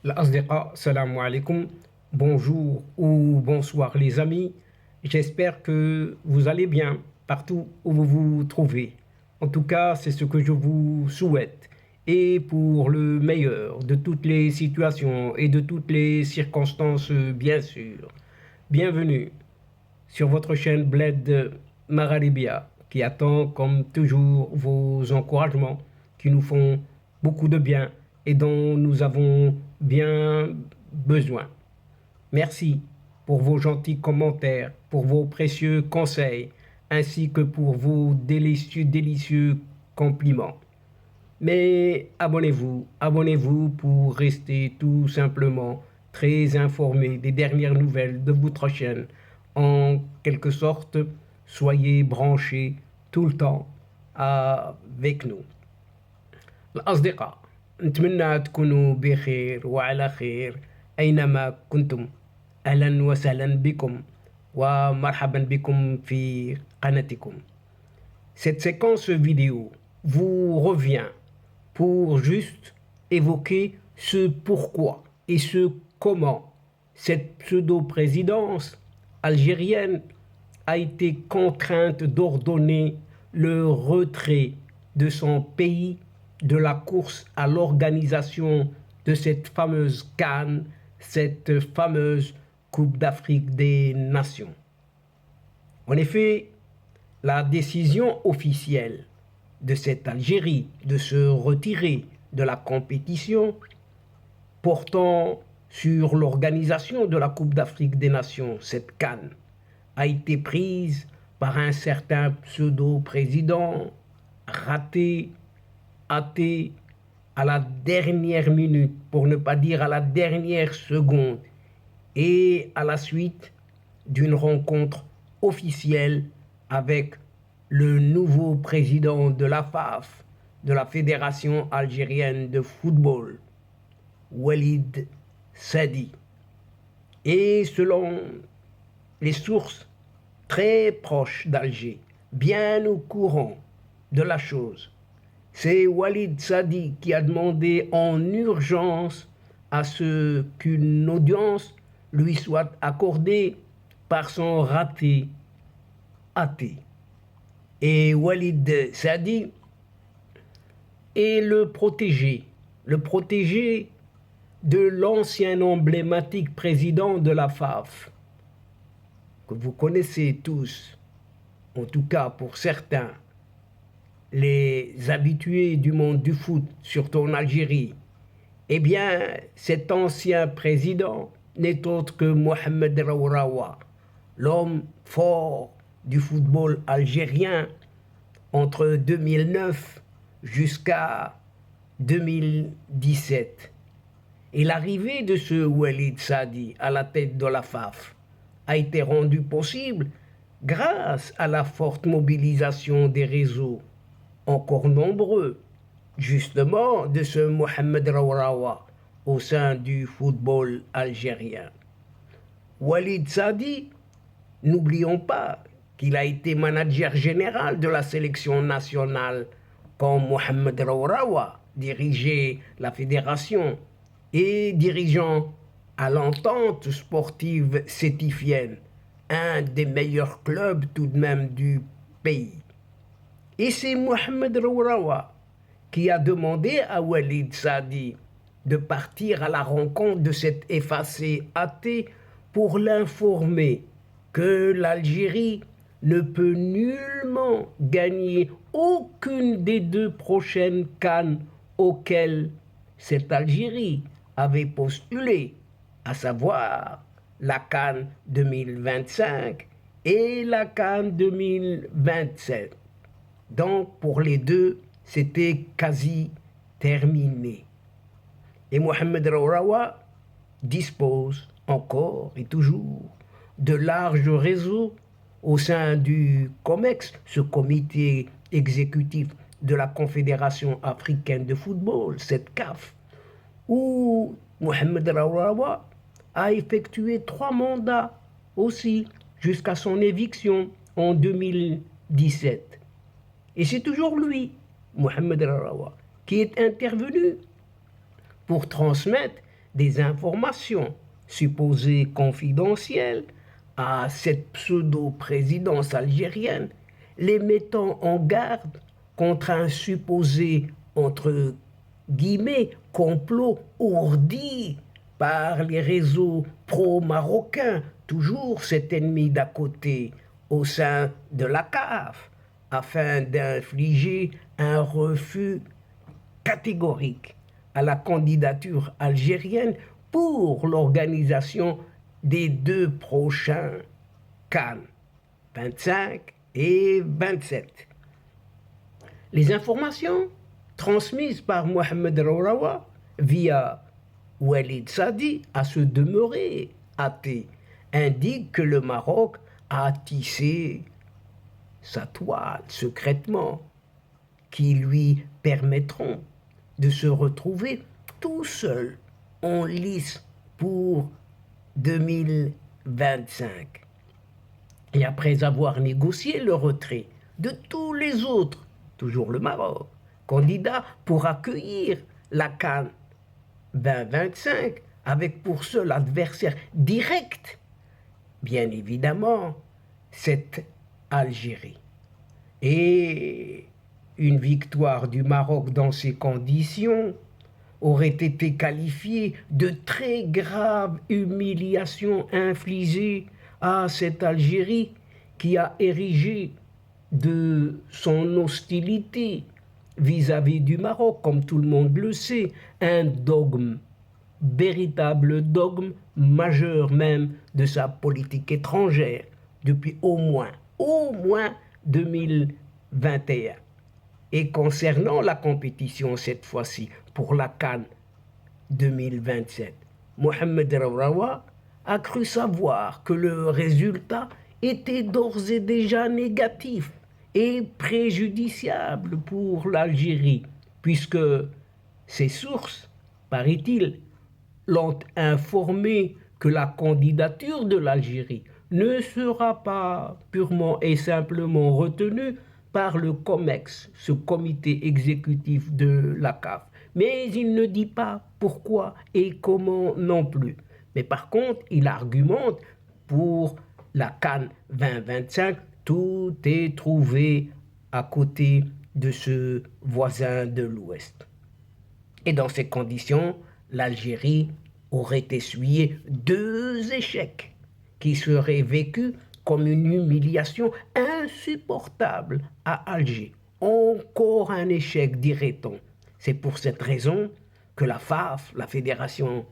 L'Asdiqa, salam alaikum, bonjour ou bonsoir les amis. J'espère que vous allez bien partout où vous vous trouvez. En tout cas, c'est ce que je vous souhaite. Et pour le meilleur de toutes les situations et de toutes les circonstances, bien sûr. Bienvenue sur votre chaîne Bled Magharibia qui attend comme toujours vos encouragements qui nous font beaucoup de bien et dont nous avons bien besoin. Merci pour vos gentils commentaires, pour vos précieux conseils, ainsi que pour vos délicieux compliments. Mais abonnez-vous pour rester tout simplement très informé des dernières nouvelles de votre chaîne. En quelque sorte, soyez branchés tout le temps avec nous. الأصدقاء، نتمنى تكونوا بخير وعلى خير أينما كنتم. أهلا وسهلا بكم ومرحبا بكم في قناتكم. Cette séquence vidéo vous revient pour juste évoquer ce pourquoi et ce comment cette pseudo-présidence algérienne a été contrainte d'ordonner le retrait de son pays de la course à l'organisation de cette fameuse CAN, cette fameuse Coupe d'Afrique des Nations. En effet, la décision officielle de cette Algérie de se retirer de la compétition portant sur l'organisation de la Coupe d'Afrique des Nations, cette CAN, a été prise par un certain pseudo-président raté, hâté à la dernière minute, pour ne pas dire à la dernière seconde, et à la suite d'une rencontre officielle avec le nouveau président de la FAF, de la Fédération algérienne de football, Walid Sadi. Et selon les sources très proches d'Alger, bien au courant de la chose, c'est Walid Sadi qui a demandé en urgence à ce qu'une audience lui soit accordée par son raté athée. Et Walid Sadi est le protégé de l'ancien emblématique président de la FAF, que vous connaissez tous, en tout cas pour certains, les habitués du monde du foot, surtout en Algérie. Eh bien, cet ancien président n'est autre que Mohamed Raouraoua, l'homme fort du football algérien entre 2009 jusqu'à 2017. Et l'arrivée de ce Walid Sadi à la tête de la FAF a été rendue possible grâce à la forte mobilisation des réseaux, encore nombreux, justement de ce Mohamed Raouraoua au sein du football algérien. Walid Sadi, n'oublions pas qu'il a été manager général de la sélection nationale quand Mohamed Raouraoua dirigeait la fédération et dirigeant à l'Entente sportive sétifienne, un des meilleurs clubs tout de même du pays. Et c'est Mohamed Raouraoua qui a demandé à Walid Sadi de partir à la rencontre de cet effacé athée pour l'informer que l'Algérie ne peut nullement gagner aucune des deux prochaines CAN auxquelles cette Algérie avait postulé, à savoir la CAN 2025 et la CAN 2027. Donc pour les deux, c'était quasi terminé. Et Mohamed Raouraoua dispose encore et toujours de larges réseaux au sein du COMEX, ce comité exécutif de la Confédération africaine de football, cette CAF, où Mohamed Raouraoua a effectué 3 mandats aussi jusqu'à son éviction en 2017. Et c'est toujours lui, Mohamed Raouraoua, qui est intervenu pour transmettre des informations supposées confidentielles à cette pseudo-présidence algérienne, les mettant en garde contre un supposé, entre guillemets, complot ourdi par les réseaux pro-marocains, toujours cet ennemi d'à côté au sein de la CAF, afin d'infliger un refus catégorique à la candidature algérienne pour l'organisation des 2 prochains CAN, 25 et 27. Les informations transmises par Mohamed Raourawa via Walid Sadi, à se demeurer athée, indiquent que le Maroc a tissé sa toile secrètement, qui lui permettront de se retrouver tout seul en lice pour 2025. Et après avoir négocié le retrait de tous les autres, toujours le Maroc, candidat pour accueillir la CAN 2025, avec pour seul adversaire direct, bien évidemment, cette Algérie. Et une victoire du Maroc dans ces conditions aurait été qualifiée de très grave humiliation infligée à cette Algérie qui a érigé de son hostilité vis-à-vis du Maroc, comme tout le monde le sait, un dogme, véritable dogme majeur même de sa politique étrangère depuis au moins 2021. Et concernant la compétition cette fois-ci pour la CAN 2027, Mohamed Raourawa a cru savoir que le résultat était d'ores et déjà négatif et préjudiciable pour l'Algérie, puisque ses sources, paraît-il, l'ont informé que la candidature de l'Algérie ne sera pas purement et simplement retenue par le COMEX, ce comité exécutif de la CAF. Mais il ne dit pas pourquoi et comment non plus. Mais par contre, il argumente pour la CAN 2025, tout est trouvé à côté de ce voisin de l'Ouest. Et dans ces conditions, l'Algérie aurait essuyé 2 échecs qui seraient vécus comme une humiliation insupportable à Alger. Encore un échec, dirait-on. C'est pour cette raison que la FAF, la Fédération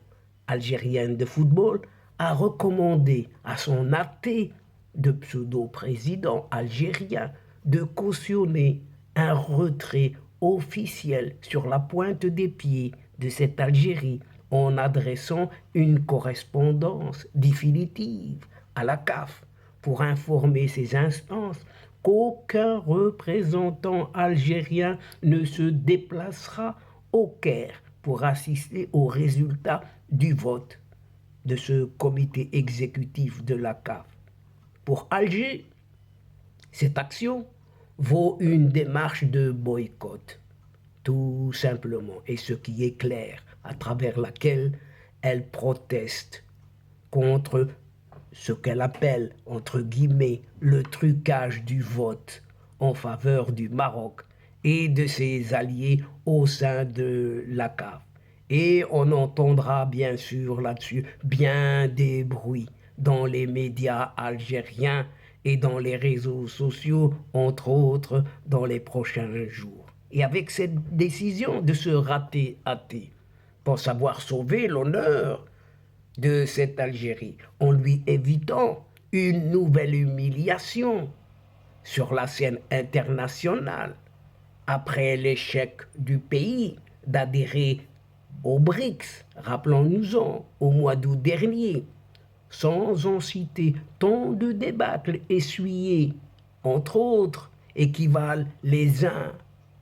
algérienne de football, a recommandé à son athée de pseudo-président algérien de cautionner un retrait officiel sur la pointe des pieds de cette Algérie en adressant une correspondance définitive à la CAF pour informer ces instances qu'aucun représentant algérien ne se déplacera au Caire pour assister aux résultats du vote de ce comité exécutif de la CAF. Pour Alger, cette action vaut une démarche de boycott, tout simplement, et ce qui est clair, à travers laquelle elle proteste contre ce qu'elle appelle, entre guillemets, le trucage du vote en faveur du Maroc et de ses alliés au sein de la CAF. Et on entendra bien sûr là-dessus bien des bruits dans les médias algériens et dans les réseaux sociaux, entre autres, dans les prochains jours. Et avec cette décision de se rater athée, pour savoir sauver l'honneur de cette Algérie, en lui évitant une nouvelle humiliation sur la scène internationale, après l'échec du pays d'adhérer aux BRICS, rappelons-nous-en, au mois d'août dernier, sans en citer tant de débâcles essuyés, entre autres, équivalent les uns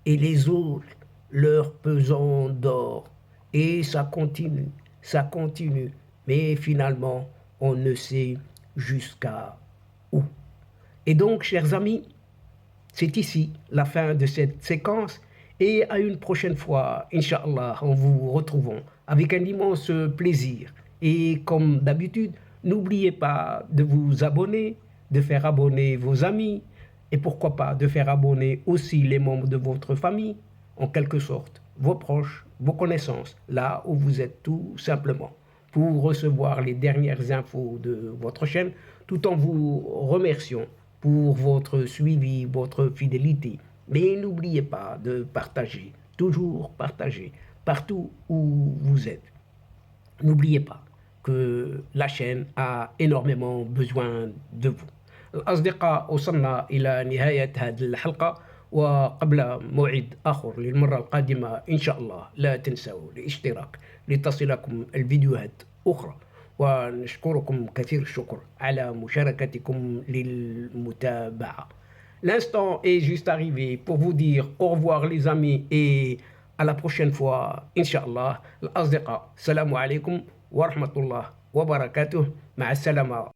et les autres leur pesant d'or. Et ça continue, mais finalement, on ne sait jusqu'à où. Et donc, chers amis, c'est ici la fin de cette séquence Et à une prochaine fois, Inch'Allah, en vous retrouvant avec un immense plaisir. Et comme d'habitude, n'oubliez pas de vous abonner, de faire abonner vos amis, et pourquoi pas de faire abonner aussi les membres de votre famille, en quelque sorte, vos proches, vos connaissances, là où vous êtes tout simplement, pour recevoir les dernières infos de votre chaîne, tout en vous remerciant pour votre suivi, votre fidélité. Mais n'oubliez pas de partager, toujours partager, partout où vous êtes. N'oubliez pas que la chaîne a énormément besoin de vous. الأصدقاء وصلنا إلى نهاية هذه الحلقة وقبل موعد آخر للمرة القادمة إن شاء الله لا تنسوا الاشتراك لتصلكم الفيديوهات أخرى ونشكركم كثير الشكر على مشاركتكم للمتابعة. L'instant est juste arrivé pour vous dire au revoir les amis et à la prochaine fois Inch'Allah. الأصدقاء السلام عليكم ورحمة الله وبركاته. مع السلامة